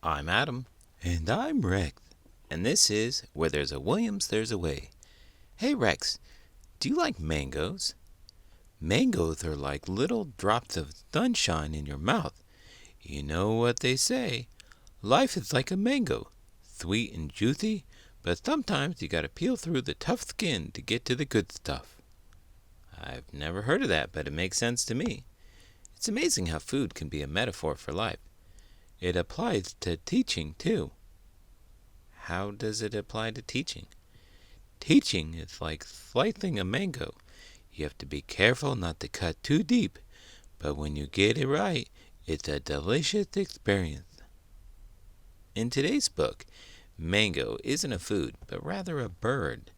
I'm Adam. And I'm Rex. And this is Where There's a Williams, There's a Way. Hey Rex, do you like mangoes? Mangoes are like little drops of sunshine in your mouth. You know what they say. Life is like a mango, sweet and juicy, but sometimes you gotta peel through the tough skin to get to the good stuff. I've never heard of that, but it makes sense to me. It's amazing how food can be a metaphor for life. It applies to teaching, too. How does it apply to teaching? Teaching is like slicing a mango. You have to be careful not to cut too deep, but when you get it right, it's a delicious experience. In today's book, mango isn't a food, but rather a bird,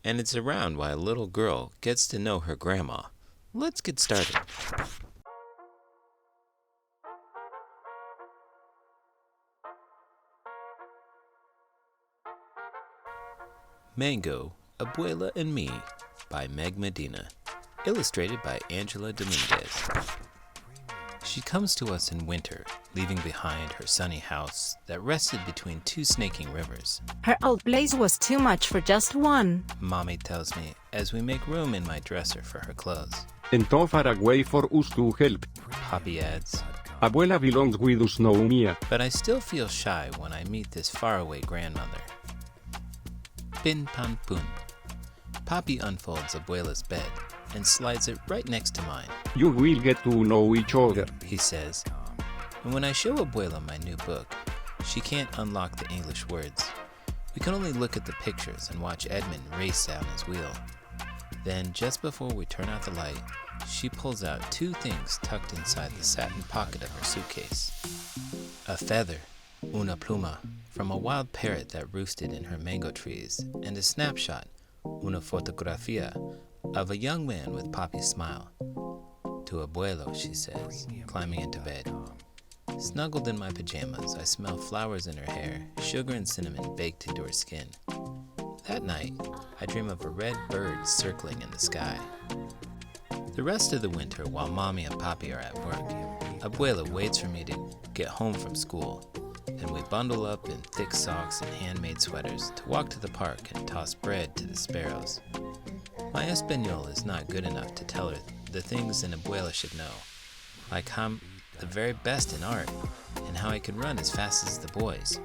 and it's around while a little girl gets to know her grandma. Let's get started. Mango, Abuela and Me by Meg Medina, illustrated by Angela Dominguez. She comes to us in winter, leaving behind her sunny house that rested between two snaking rivers. Her old place was too much for just one, Mommy tells me as we make room in my dresser for her clothes. Ento far a way for us to help. Poppy adds, Abuela belongs with us now, Mia. but I still feel shy when I meet this faraway grandmother. Pin pan pun. Poppy unfolds Abuela's bed and slides it right next to mine, You will get to know each other. he says. And when I show Abuela my new book, she can't unlock the English words. We can only look at the pictures and watch Edmund race down his wheel. Then, just before we turn out the light, she pulls out two things tucked inside the satin pocket of her suitcase. A feather, una pluma, from a wild parrot that roosted in her mango trees, and a snapshot, una fotografia, of a young man with Poppy's smile. To Abuelo, she says, climbing into bed. Snuggled in my pajamas, I smell flowers in her hair, sugar and cinnamon baked into her skin. That night, I dream of a red bird circling in the sky. The rest of the winter, while Mommy and Poppy are at work, Abuela waits for me to get home from school, and we bundle up in thick socks and handmade sweaters to walk to the park and toss bread to the sparrows. My Espanol is not good enough to tell her the things an Abuela should know, like how I'm the very best in art and how I can run as fast as the boys.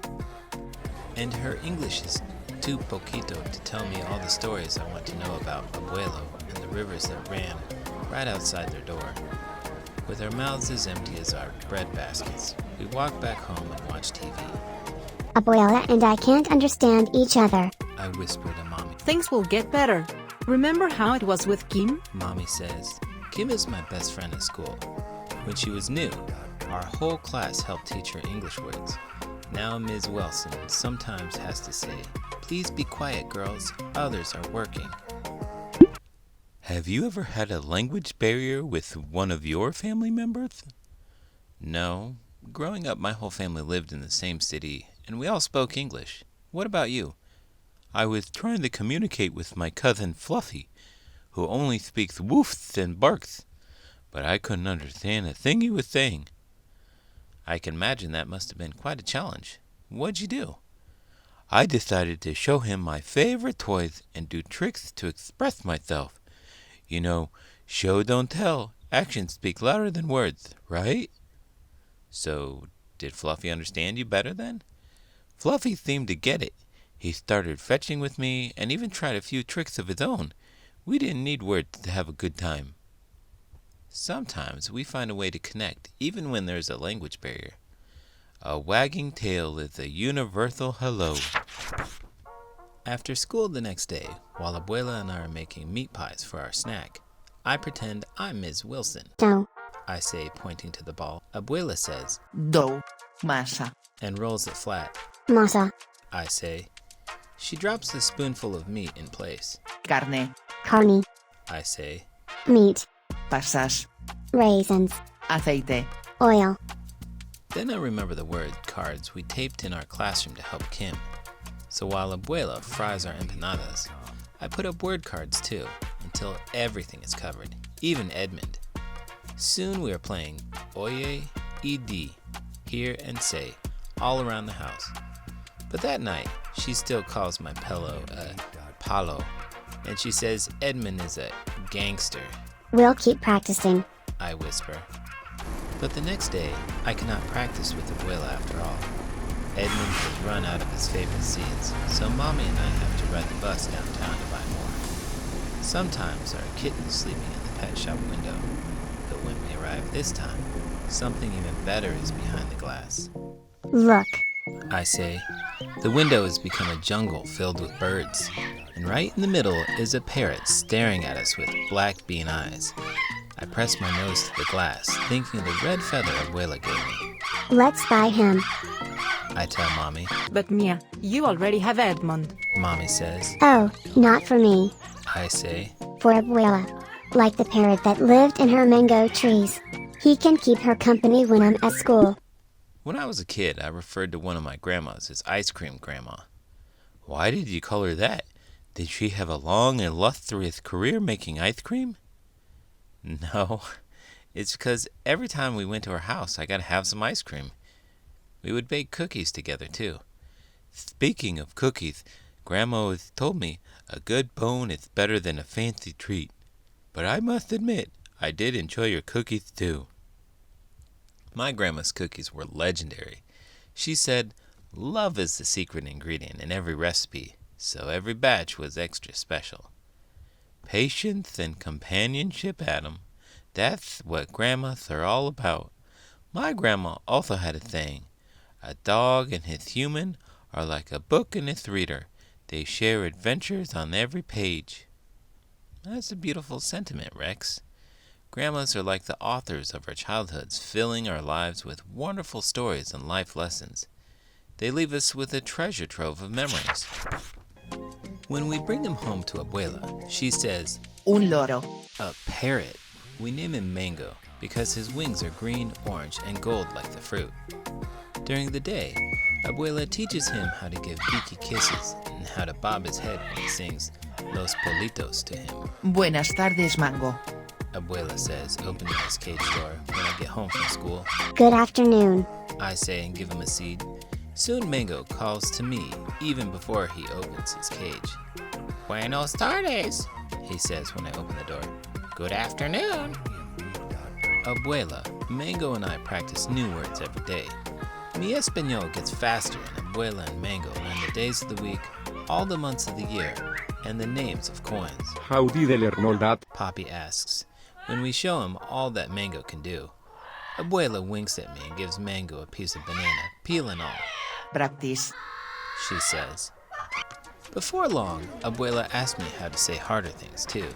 And her English is too poquito to tell me all the stories I want to know about Abuelo and the rivers that ran right outside their door. With our mouths as empty as our bread baskets, we walk back home and watch TV. Abuela and I can't understand each other. I whisper to Mommy. things will get better. Remember how it was with Kim? Mommy says, Kim is my best friend at school. When she was new, our whole class helped teach her English words. Now Ms. Wilson sometimes has to say, please be quiet, girls, others are working. Have you ever had a language barrier with one of your family members? No. Growing up, my whole family lived in the same city, and we all spoke English. What about you? I was trying to communicate with my cousin Fluffy, who only speaks woofs and barks, but I couldn't understand a thing he was saying. I can imagine that must have been quite a challenge. What'd you do? I decided to show him my favorite toys and do tricks to express myself. You know, show don't tell, actions speak louder than words, right? So, did Fluffy understand you better then? Fluffy seemed to get it. He started fetching with me and even tried a few tricks of his own. We didn't need words to have a good time. Sometimes we find a way to connect, even when there's a language barrier. A wagging tail is a universal hello. After school the next day, while Abuela and I are making meat pies for our snack, I pretend I'm Ms. Wilson. No. I say, pointing to the ball. Abuela says, Dough, masa. and rolls it flat. Masa. I say. She drops the spoonful of meat in place. Carne, Carne. I say. Meat. pasas, Raisins. aceite. Oil. Then I remember the word cards we taped in our classroom to help Kim. So while Abuela fries our empanadas, I put up word cards too, until everything is covered, even Edmund. Soon we are playing Oye y Di, hear and say, all around the house. But that night, she still calls my pillow a palo, and she says Edmund is a gangster, We'll keep practicing. I whisper. But the next day, I cannot practice with Abuela after all. Edmund has run out of his favorite seeds, so Mommy and I have to ride the bus downtown to buy more. Sometimes our kitten is sleeping in the pet shop window, but when we arrive this time, something even better is behind the glass. Look. I say. The window has become a jungle filled with birds, and right in the middle is a parrot staring at us with black bean eyes. I press my nose to the glass, thinking of the red feather Abuela gave me. Let's buy him. I tell Mommy. But Mia, you already have Edmund. Mommy says. Oh, not for me. I say. For Abuela. Like the parrot that lived in her mango trees. He can keep her company when I'm at school. When I was a kid, I referred to one of my grandmas as Ice Cream Grandma. Why did you call her that? Did she have a long and illustrious career making ice cream? No, it's because every time we went to her house, I got to have some ice cream. We would bake cookies together, too. Speaking of cookies, Grandma always told me a good bone is better than a fancy treat. But I must admit, I did enjoy your cookies, too. My grandma's cookies were legendary. She said, love is the secret ingredient in every recipe, so every batch was extra special. Patience and companionship, Adam. That's what grandmas are all about. My grandma also had a saying. A dog and his human are like a book and its reader. They share adventures on every page. That's a beautiful sentiment, Rex. Grandmas are like the authors of our childhoods, filling our lives with wonderful stories and life lessons. They leave us with a treasure trove of memories. When we bring him home to Abuela, she says, Un loro. a parrot. We name him Mango because his wings are green, orange, and gold like the fruit. During the day, Abuela teaches him how to give beaky kisses and how to bob his head when he sings Los Politos to him. Buenas tardes, Mango. Abuela says, opening his cage door when I get home from school. Good afternoon. I say and give him a seed. Soon Mango calls to me even before he opens his cage. Buenos tardes, he says when I open the door. Good afternoon. Abuela, Mango and I practice new words every day. Mi Espanol gets faster and Abuela and Mango learn the days of the week, all the months of the year, and the names of coins. How did I learn all that? Poppy asks, when we show him all that Mango can do. Abuela winks at me and gives Mango a piece of banana, peel and all. Practice. She says. Before long, Abuela asked me how to say harder things too,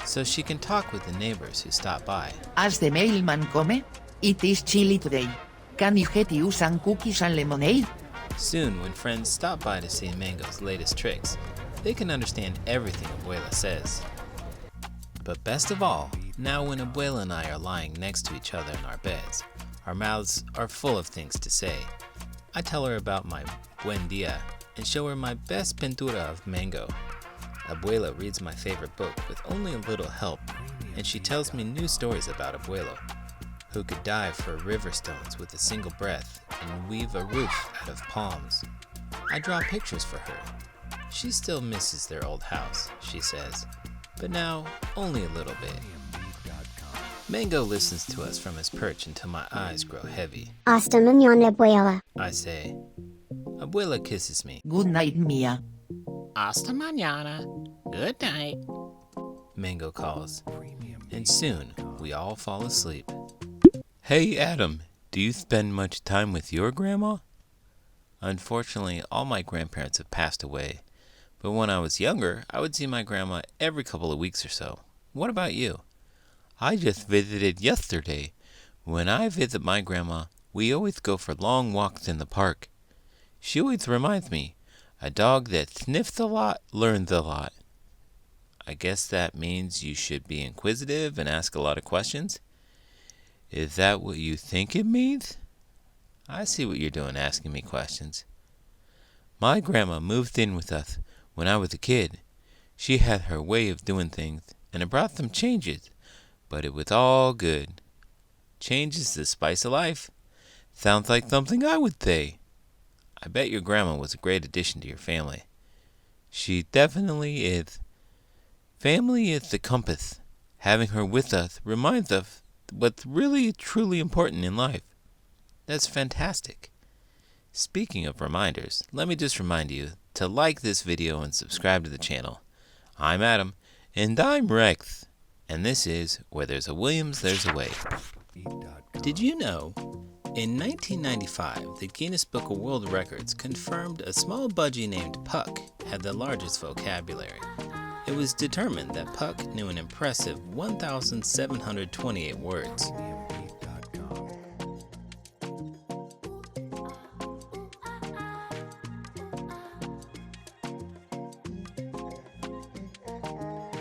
so she can talk with the neighbors who stop by. As the mailman come? It is chilly today. Can you get you some cookies and lemonade? Soon, when friends stop by to see Mango's latest tricks, they can understand everything Abuela says. But best of all, now when Abuela and I are lying next to each other in our beds, our mouths are full of things to say. I tell her about my buen dia and show her my best pintura of Mango. Abuela reads my favorite book with only a little help, and she tells me new stories about Abuela, who could dive for river stones with a single breath and weave a roof out of palms. I draw pictures for her. She still misses their old house, she says, but now only a little bit. Mango listens to us from his perch until my eyes grow heavy. Hasta mañana, Abuela. I say. Abuela kisses me. Good night, Mia. Hasta mañana. Good night. Mango calls. And soon, we all fall asleep. Hey, Adam, do you spend much time with your grandma? Unfortunately, all my grandparents have passed away. But when I was younger, I would see my grandma every couple of weeks or so. What about you? I just visited yesterday. When I visit my grandma, we always go for long walks in the park. She always reminds me, a dog that sniffs a lot learns a lot. I guess that means you should be inquisitive and ask a lot of questions. Is that what you think it means? I see what you're doing asking me questions. My grandma moved in with us when I was a kid. She had her way of doing things, and it brought some changes, but it was all good. Change is the spice of life. Sounds like something I would say. I bet your grandma was a great addition to your family. She definitely is. Family is the compass. Having her with us reminds us what's really truly important in life. That's fantastic. Speaking of reminders, let me just remind you to like this video and subscribe to the channel. I'm Adam. And I'm Rex. And this is Where There's a Williams, There's a Way. Did you know? In 1995, the Guinness Book of World Records confirmed a small budgie named Puck had the largest vocabulary. It was determined that Puck knew an impressive 1,728 words.